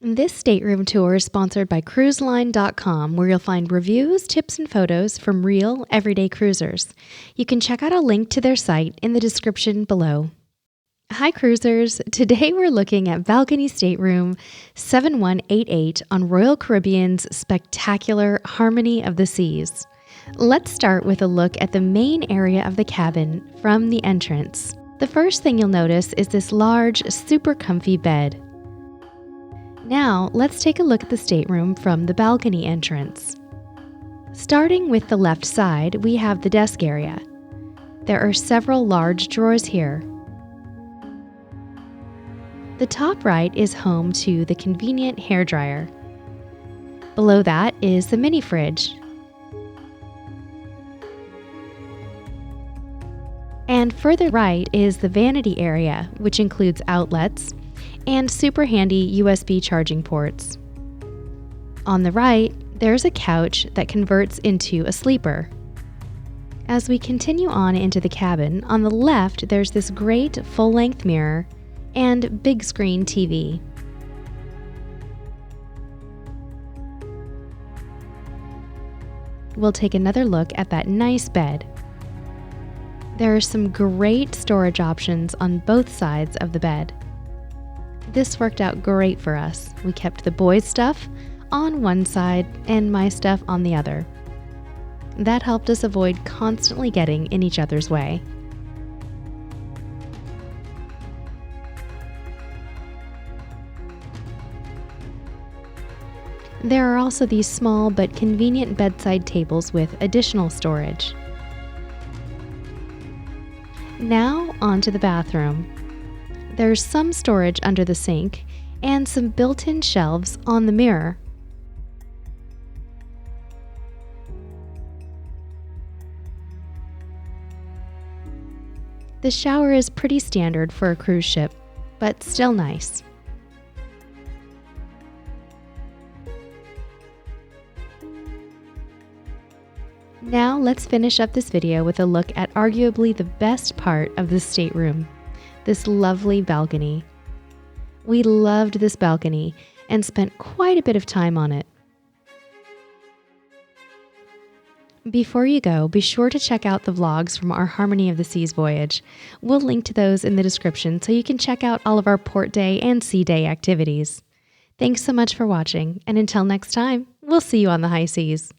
This stateroom tour is sponsored by cruiseline.com, where you'll find reviews, tips, and photos from real, everyday cruisers. You can check out a link to their site in the description below. Hi cruisers! Today we're looking at Balcony Stateroom 7188 on Royal Caribbean's spectacular Harmony of the Seas. Let's start with a look at the main area of the cabin from the entrance. The first thing you'll notice is this large, super comfy bed. Now, let's take a look at the stateroom from the balcony entrance. Starting with the left side, we have the desk area. There are several large drawers here. The top right is home to the convenient hairdryer. Below that is the mini fridge. And further right is the vanity area, which includes outlets and super handy USB charging ports. On the right, there's a couch that converts into a sleeper. As we continue on into the cabin, on the left there's this great full-length mirror and big screen TV. We'll take another look at that nice bed. There are some great storage options on both sides of the bed. This worked out great for us. We kept the boys' stuff on one side and my stuff on the other. That helped us avoid constantly getting in each other's way. There are also these small but convenient bedside tables with additional storage. Now onto the bathroom. There's some storage under the sink and some built-in shelves on the mirror. The shower is pretty standard for a cruise ship, but still nice. Now let's finish up this video with a look at arguably the best part of the stateroom, this lovely balcony. We loved this balcony and spent quite a bit of time on it. Before you go, be sure to check out the vlogs from our Harmony of the Seas voyage. We'll link to those in the description so you can check out all of our port day and sea day activities. Thanks so much for watching, and until next time, we'll see you on the high seas.